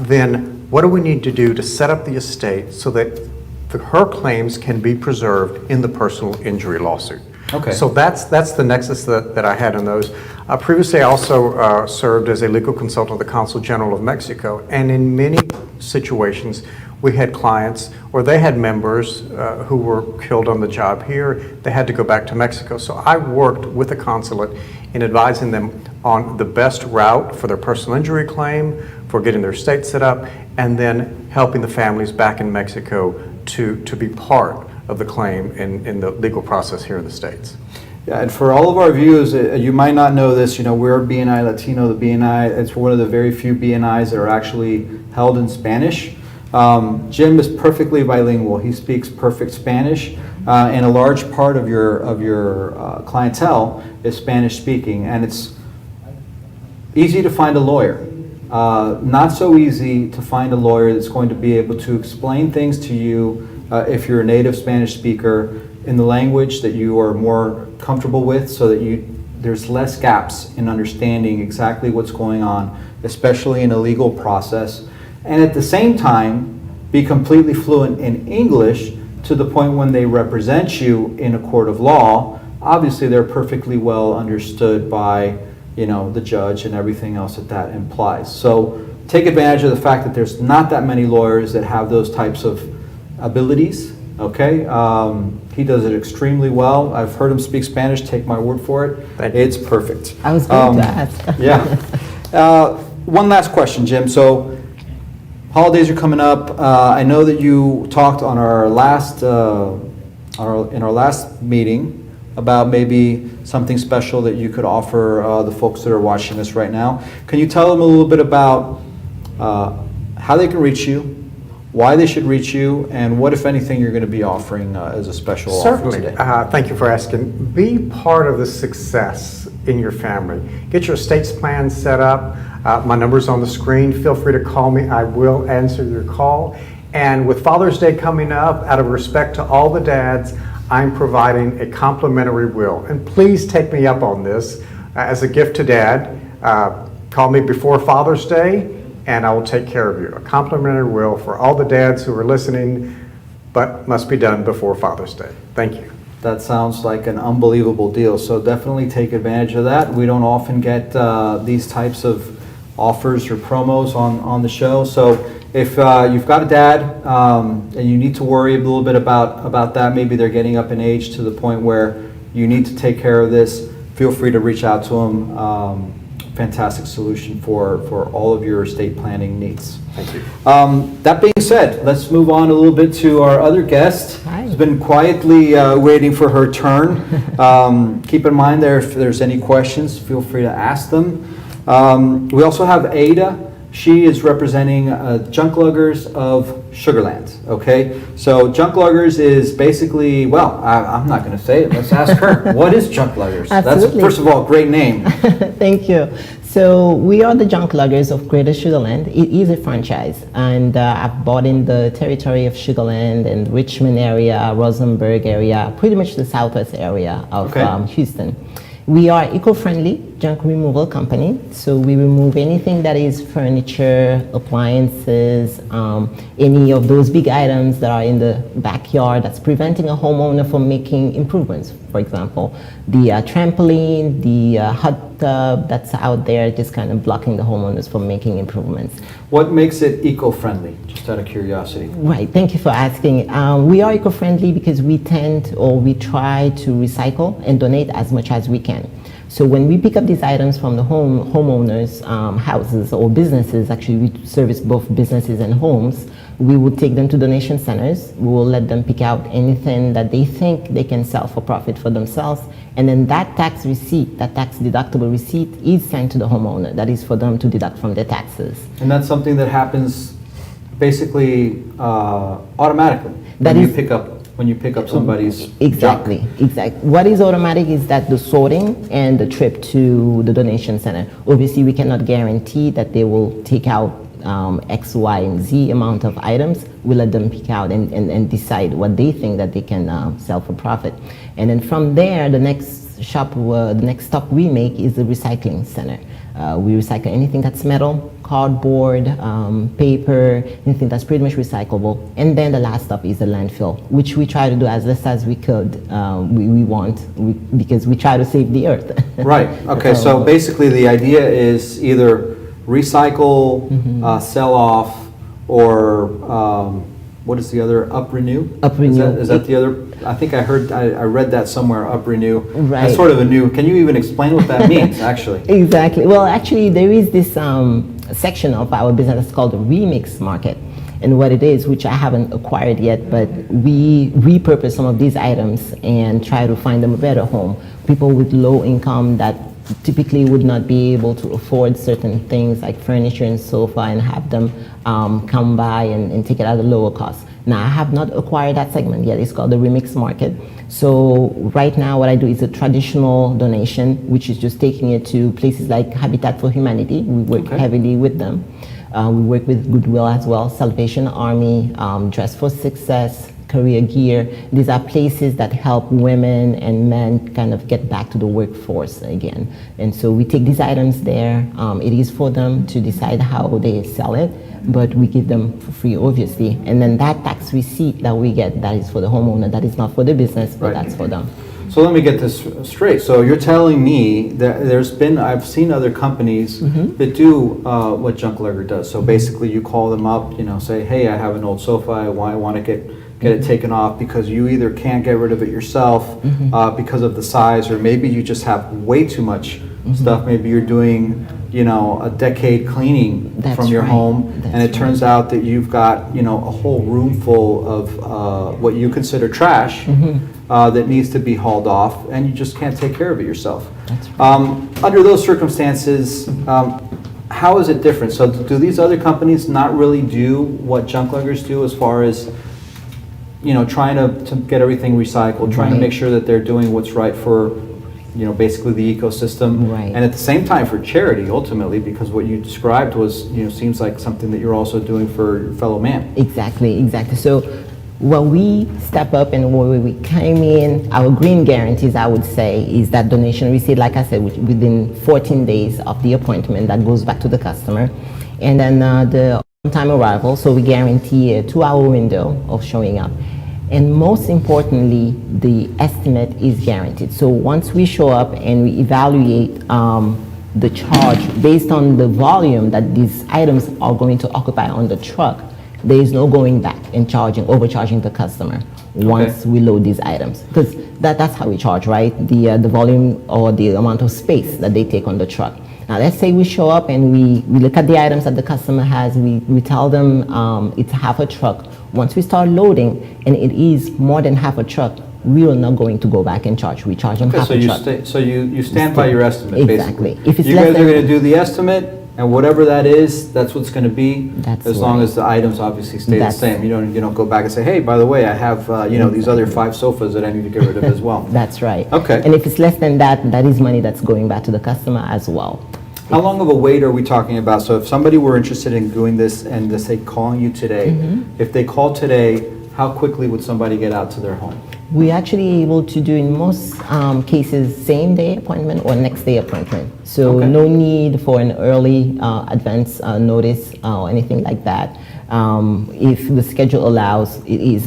then what do we need to do to set up the estate so that her claims can be preserved in the personal injury lawsuit. Okay. So that's the nexus that I had in those. Previously, I also served as a legal consultant with the Consul General of Mexico, and in many situations, we had clients, or they had members who were killed on the job here. They had to go back to Mexico. So I worked with the consulate in advising them on the best route for their personal injury claim, for getting their estate set up, and then helping the families back in Mexico to be part of the claim in the legal process here in the States. Yeah, and for all of our viewers, you might not know this, you know, we're BNI Latino. The BNI, it's one of the very few BNIs that are actually held in Spanish. Jim is perfectly bilingual. He speaks perfect Spanish, and a large part of your clientele is Spanish speaking, and it's easy to find a lawyer. Not so easy to find a lawyer that's going to be able to explain things to you if you're a native Spanish speaker in the language that you are more comfortable with, so that there's less gaps in understanding exactly what's going on, especially in a legal process, and at the same time be completely fluent in English to the point when they represent you in a court of law. Obviously they're perfectly well understood by the judge and everything else that implies. So take advantage of the fact that there's not that many lawyers that have those types of abilities, okay? He does it extremely well. I've heard him speak Spanish, take my word for it. It's perfect. I was going to ask. Yeah. One last question, Jim. So holidays are coming up. I know that you talked on our last, in our last meeting about maybe something special that you could offer the folks that are watching us right now. Can you tell them a little bit about how they can reach you, why they should reach you, and what, if anything, you're going to be offering as a special offer today? Thank you for asking. Be part of the success in your family. Get your estates plan set up. My number's on the screen. Feel free to call me. I will answer your call. And with Father's Day coming up, out of respect to all the dads, I'm providing a complimentary will. And please take me up on this as a gift to Dad. Call me before Father's Day, and I will take care of you. A complimentary will for all the dads who are listening, but must be done before Father's Day. Thank you. That sounds like an unbelievable deal. So definitely take advantage of that. We don't often get these types of offers or promos on the show. So if you've got a dad and you need to worry a little bit about that, maybe they're getting up in age to the point where you need to take care of this, feel free to reach out to them. Fantastic solution for all of your estate planning needs. Thank you. That being said, let's move on a little bit to our other guest. Hi. Who's been quietly waiting for her turn. Keep in mind there, if there's any questions, feel free to ask them. We also have Ada. She is representing Junk Luggers of Sugarland, okay? So Junk Luggers is basically, well, I'm not going to say it. Let's ask her. What is Junk Luggers? Absolutely. That's, first of all, a great name. Thank you. So we are the Junk Luggers of Greater Sugarland. It is a franchise, and I've bought in the territory of Sugarland and Richmond area, Rosenberg area, pretty much the southwest area of Houston. We are eco-friendly junk removal company, so we remove anything that is furniture, appliances, any of those big items that are in the backyard that's preventing a homeowner from making improvements. For example, the trampoline, the hot tub that's out there, just kind of blocking the homeowners from making improvements. What makes it eco-friendly, just out of curiosity? Right, thank you for asking. We are eco-friendly because we try to recycle and donate as much as we can. So when we pick up these items from the homeowners' houses or businesses, actually we service both businesses and homes, we will take them to donation centers. We will let them pick out anything that they think they can sell for profit for themselves. And then that tax receipt, that tax deductible receipt is sent to the homeowner. That is for them to deduct from their taxes. And that's something that happens basically automatically when you pick up somebody's Exactly. What is automatic is that the sorting and the trip to the donation center. Obviously, we cannot guarantee that they will take out X, Y, and Z amount of items. We let them pick out and decide what they think that they can sell for profit. And then from there, the next stop we make is the recycling center. We recycle anything that's metal, cardboard, paper, anything that's pretty much recyclable. And then the last stop is the landfill, which we try to do as less as we could. Because we try to save the earth. Right. Okay. So basically, the idea is either recycle, sell off, or what is the other? Up renew. Is that the other? I think I read that somewhere. Up renew. Right. That's sort of a new. Can you even explain what that means, actually? Exactly. Well, actually, there is this section of our business that's called the remix market. And what it is, which I haven't acquired yet, but we repurpose some of these items and try to find them a better home. People with low income that typically would not be able to afford certain things like furniture and sofa, and have them come by and take it at a lower cost. Now, I have not acquired that segment yet. It's called the remix market. So right now what I do is a traditional donation, which is just taking it to places like Habitat for Humanity. We work heavily with them. We work with Goodwill as well, Salvation Army, Dress for Success, Career Gear. These are places that help women and men kind of get back to the workforce again. And so we take these items there. It is for them to decide how they sell it, but we give them for free, obviously. And then that tax receipt that we get, that is for the homeowner. That is not for the business, but that's for them. So let me get this straight. So you're telling me that I've seen other companies that do what Junk Lugger does. So basically you call them up, say, hey, I have an old sofa, I want to get it taken off, because you either can't get rid of it yourself because of the size, or maybe you just have way too much stuff. Maybe you're doing, a decade cleaning from your home, and it turns out that you've got, a whole room full of what you consider trash that needs to be hauled off, and you just can't take care of it yourself. Under those circumstances, how is it different? So do these other companies not really do what Junk Luggers do, as far as trying to get everything recycled, trying to make sure that they're doing what's right for basically the ecosystem, and at the same time for charity, ultimately, because what you described was, seems like something that you're also doing for your fellow man. Exactly. So when we step up and when we came in, our green guarantees, I would say, is that donation receipt, like I said, within 14 days of the appointment, that goes back to the customer. And then the on-time arrival, so we guarantee a 2-hour window of showing up. And most importantly, the estimate is guaranteed. So once we show up and we evaluate the charge based on the volume that these items are going to occupy on the truck, there is no going back and overcharging the customer once we load these items. Because that's how we charge, right? The volume or the amount of space that they take on the truck. Now let's say we show up and we look at the items that the customer has, we tell them it's half a truck. Once we start loading and it is more than half a truck, we are not going to go back and charge. We charge them half a truck. So you stand by your estimate, exactly. Basically. If it's you guys are going to do the estimate, and whatever that is, that's what's going to be, as long as the items obviously stay the same. You don't go back and say, hey, by the way, I have these other 5 sofas that I need to get rid of as well. That's right. Okay. And if it's less than that, that is money that's going back to the customer as well. How long of a wait are we talking about? So if somebody were interested in doing this and they say calling you today, if they call today, how quickly would somebody get out to their home? We're actually able to do, in most cases, same day appointment or next day appointment. So no need for an early advance notice or anything like that. If the schedule allows, it is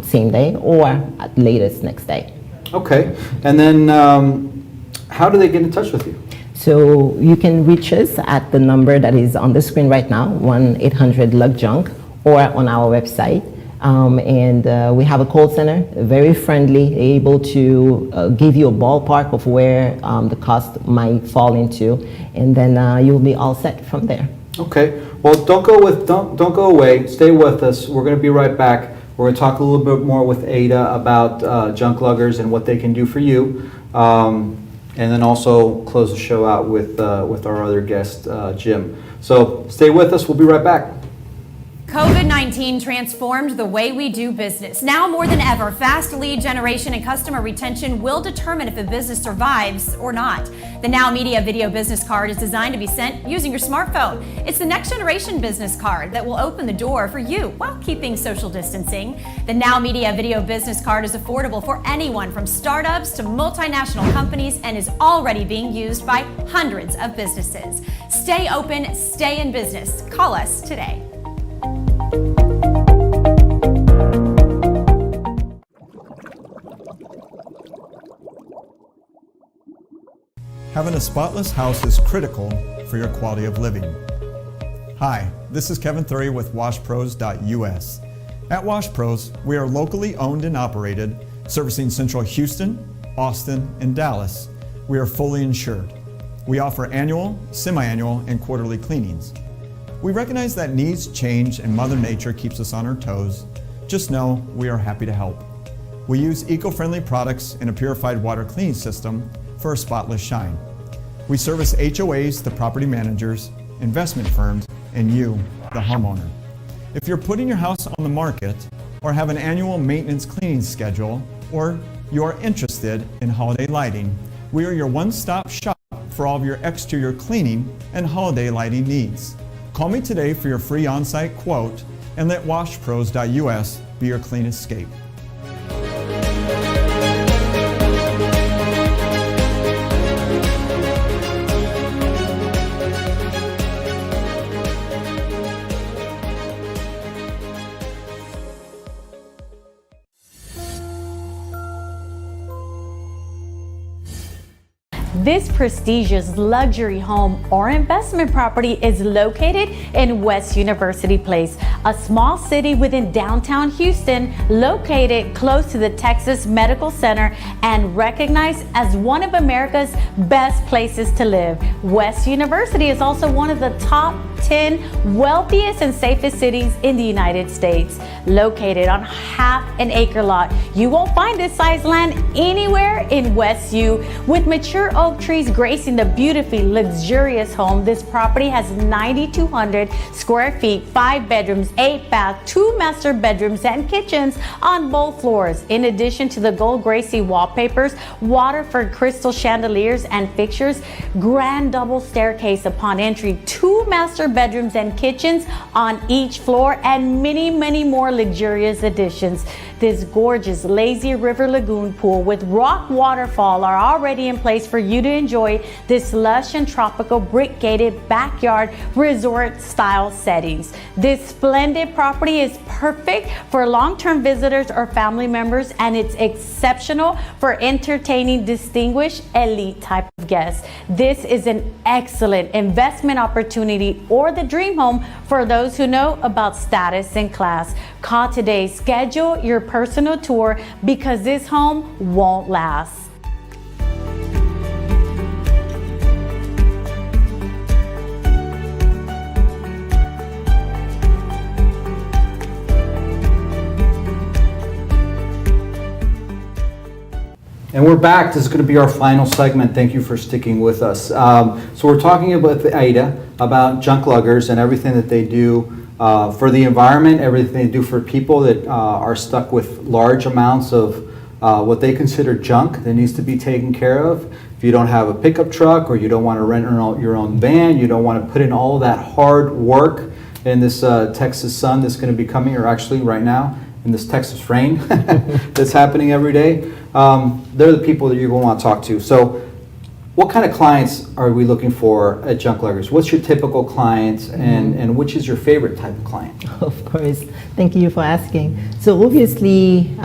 same day or at latest next day. Okay. And then how do they get in touch with you? So you can reach us at the number that is on the screen right now, 1-800-LUG-JUNK, or on our website. And we have a call center, very friendly, able to give you a ballpark of where the cost might fall into, and then you'll be all set from there. Okay. Well, don't go away. Stay with us. We're going to be right back. We're going to talk a little bit more with Ada about Junk Luggers and what they can do for you. And then also close the show out with our other guest, Jim. So stay with us. We'll be right back. COVID-19 transformed the way we do business. Now more than ever, fast lead generation and customer retention will determine if a business survives or not. The NowMedia Video Business Card is designed to be sent using your smartphone. It's the next generation business card that will open the door for you while keeping social distancing. The NowMedia Video Business Card is affordable for anyone from startups to multinational companies and is already being used by hundreds of businesses. Stay open, stay in business. Call us today. Having a spotless house is critical for your quality of living. Hi, this is Kevin Thury with WashPros.us. At WashPros, we are locally owned and operated, servicing Central Houston, Austin, and Dallas. We are fully insured. We offer annual, semi-annual, and quarterly cleanings. We recognize that needs change and Mother Nature keeps us on our toes. Just know we are happy to help. We use eco-friendly products and a purified water cleaning system for a spotless shine. We service HOAs, the property managers, investment firms, and you, the homeowner. If you're putting your house on the market or have an annual maintenance cleaning schedule, or you are interested in holiday lighting, we are your one-stop shop for all of your exterior cleaning and holiday lighting needs. Call me today for your free on-site quote and let WashPros.us be your clean escape. This prestigious luxury home or investment property is located in West University Place, a small city within downtown Houston, located close to the Texas Medical Center and recognized as one of America's best places to live. West University is also one of the top 10 wealthiest and safest cities in the United States. Located on half an acre lot, you won't find this size land anywhere in West U. With mature oak trees gracing the beautifully luxurious home, this property has 9,200 square feet, 5 bedrooms, 8 baths, 2 master bedrooms and kitchens on both floors. In addition to the gold Gracie wallpapers, Waterford crystal chandeliers and fixtures, grand double staircase upon entry, 2 master bedrooms and kitchens on each floor, and many more luxurious additions. This gorgeous lazy river lagoon pool with rock waterfall are already in place for you to enjoy this lush and tropical brick gated backyard resort style settings. This splendid property is perfect for long-term visitors or family members, and it's exceptional for entertaining distinguished elite type of guests. This is an excellent investment opportunity or the dream home for those who know about status and class. Call today, schedule your personal tour, because this home won't last. And we're back. This is going to be our final segment. Thank you for sticking with us. So we're talking about AIDA, about junk luggers and everything that they do for the environment, everything they do for people that are stuck with large amounts of what they consider junk that needs to be taken care of. If you don't have a pickup truck, or you don't want to rent your own van, you don't want to put in all of that hard work in this Texas sun that's going to be coming, or actually right now in this Texas rain that's happening every day. They're the people that you're going to want to talk to. So what kind of clients are we looking for at Junk Luggers? What's your typical client, and which is your favorite type of client? Of course. Thank you for asking. So obviously,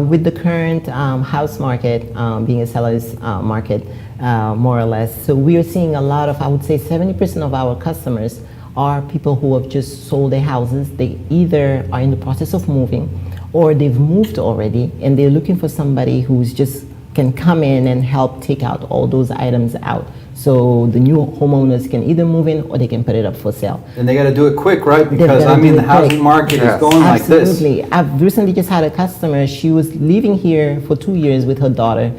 with the current house market being a seller's market, more or less, so we are seeing a lot of, I would say 70% of our customers are people who have just sold their houses. They either are in the process of moving, or they've moved already, and they're looking for somebody who's just can come in and help take out all those items out. So the new homeowners can either move in, or they can put it up for sale. And they got to do it quick, right? Because I mean, the housing market is going like this. Absolutely. I've recently just had a customer. She was living here for 2 years with her daughter.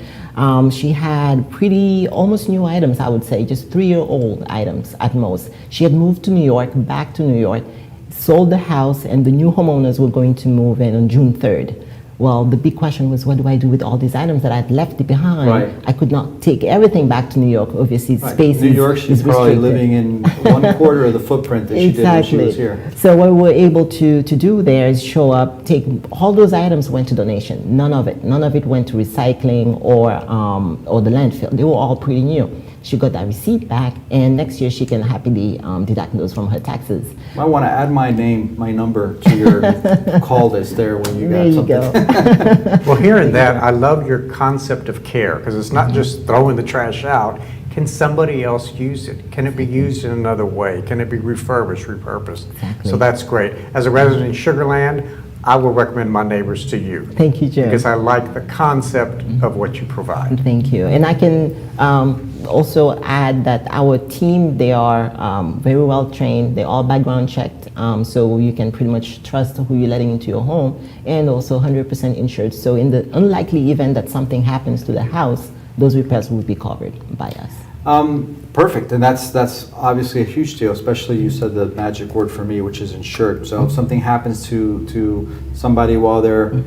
She had pretty almost new items, I would say, just 3-year-old items at most. She had moved to New York, back to New York, sold the house, and the new homeowners were going to move in on June 3rd. Well, the big question was, what do I do with all these items that I'd left behind? Right. I could not take everything back to New York. Obviously, space New York, she's probably living in 1/4 of the footprint that she did when she was here. So what we were able to do there is show up, take all those items went to donation. None of it went to recycling or the landfill. They were all pretty new. She got that receipt back, and next year she can happily deduct those from her taxes. I want to add my number to your call list there when you got something. There you go. Well, hearing that, I love your concept of care, because it's not just throwing the trash out. Can somebody else use it? Can it be used in another way? Can it be refurbished, repurposed? Exactly. So that's great. As a resident in Sugar Land, I will recommend my neighbors to you. Thank you, Joe. Because I like the concept of what you provide. Thank you. And I can also add that our team, they are very well trained. They're all background checked. So you can pretty much trust who you're letting into your home, and also 100% insured. So in the unlikely event that something happens to the house, those repairs will be covered by us. Perfect, and that's obviously a huge deal, especially you said the magic word for me, which is insured. So if something happens to somebody while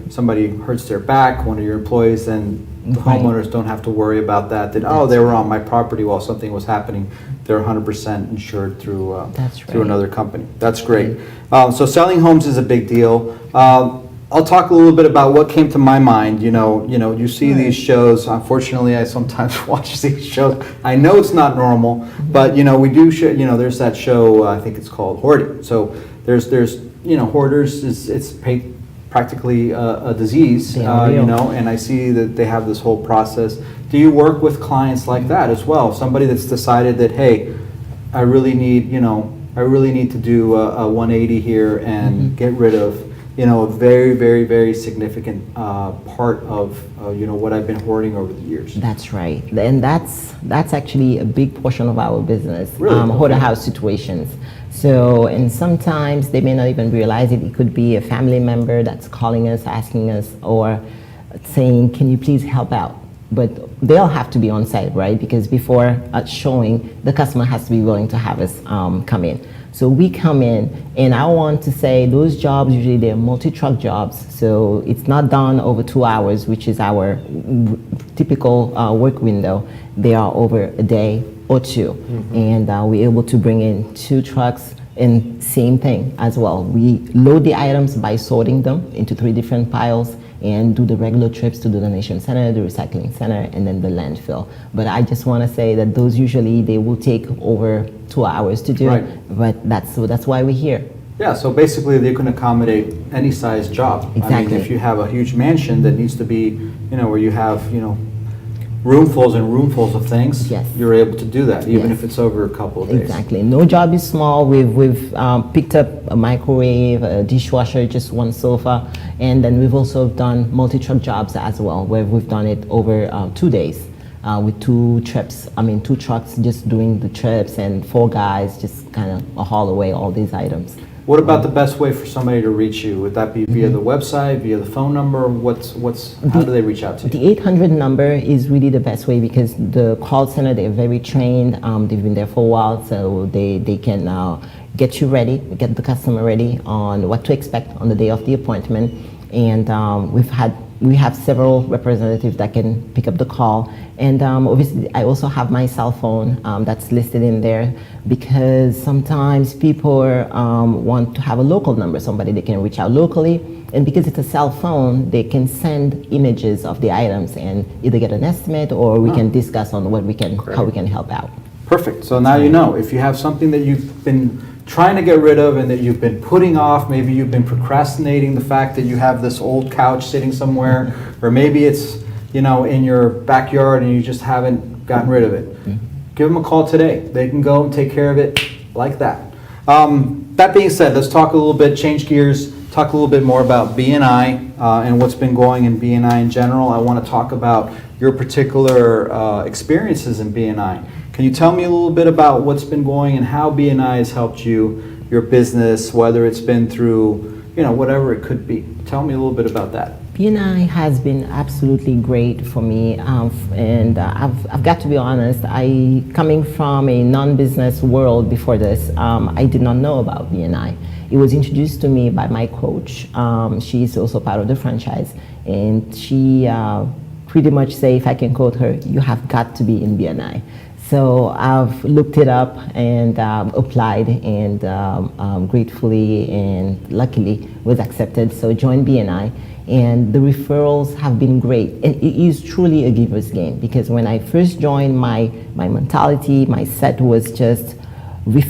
somebody hurts their back, one of your employees, then the homeowners don't have to worry about that. That they were on my property while something was happening. They're 100% insured through another company. That's great. So selling homes is a big deal. I'll talk a little bit about what came to my mind. You see these shows. Unfortunately, I sometimes watch these shows. I know it's not normal, but we do. There's that show. I think it's called Hoarding. So there's hoarders. It's practically a disease. And I see that they have this whole process Do you work with clients like that as well? Somebody that's decided that, hey, I really need to do a 180 here and get rid of, a very, very, very significant part of, what I've been hoarding over the years. That's right, and that's actually a big portion of our business. Really? Hoarder house situations. So, and sometimes they may not even realize it. It could be a family member that's calling us, asking us, or saying, "Can you please help out?" But they'll have to be on site, right? Because before showing, the customer has to be willing to have us come in. So we come in, and I want to say those jobs, usually they're multi-truck jobs. So it's not done over 2 hours, which is our typical work window. They are over a day or two. And we're able to bring in 2 trucks, and same thing as well. We load the items by sorting them into 3 different piles, and do the regular trips to the donation center, the recycling center, and then the landfill. But I just want to say that those usually, they will take over 2 hours to do. Right. But that's why we're here. Yeah, so basically they can accommodate any size job. Exactly. I mean, if you have a huge mansion that needs to be, where you have, roomfuls and roomfuls of things, Yes. you're able to do that, even Yes. if it's over a couple of days. Exactly. No job is small. We've picked up a microwave, a dishwasher, just 1 sofa, and then we've also done multi-truck jobs as well, where we've done it over 2 days with 2 trips. 2 trucks just doing the trips, and 4 guys just kind of haul away all these items. What about the best way for somebody to reach you? Would that be via the website, via the phone number? How do they reach out to you? The 800 number is really the best way, because the call center, they're very trained. They've been there for a while, so they can get you ready, get the customer ready on what to expect on the day of the appointment. And we have several representatives that can pick up the call. And obviously, I also have my cell phone that's listed in there, because sometimes people want to have a local number, somebody they can reach out locally. And because it's a cell phone, they can send images of the items and either get an estimate, or we can discuss on how we can help out. Perfect. So now you know, if you have something that you've been trying to get rid of and that you've been putting off, maybe you've been procrastinating the fact that you have this old couch sitting somewhere, or maybe it's, in your backyard and you just haven't gotten rid of it. Give them a call today. They can go and take care of it like that. That being said, let's talk a little bit, change gears, talk a little bit more about BNI and what's been going in BNI in general. I want to talk about your particular experiences in BNI. Can you tell me a little bit about what's been going and how BNI has helped you, your business, whether it's been through, whatever it could be? Tell me a little bit about that. BNI has been absolutely great for me, and I've got to be honest, coming from a non-business world before this, I did not know about BNI. It was introduced to me by my coach. She's also part of the franchise, and she pretty much say, if I can quote her, "You have got to be in BNI." So I've looked it up and applied, and gratefully and luckily was accepted. So joined BNI, and the referrals have been great. And it is truly a giver's game, because when I first joined, my mentality, my set was just,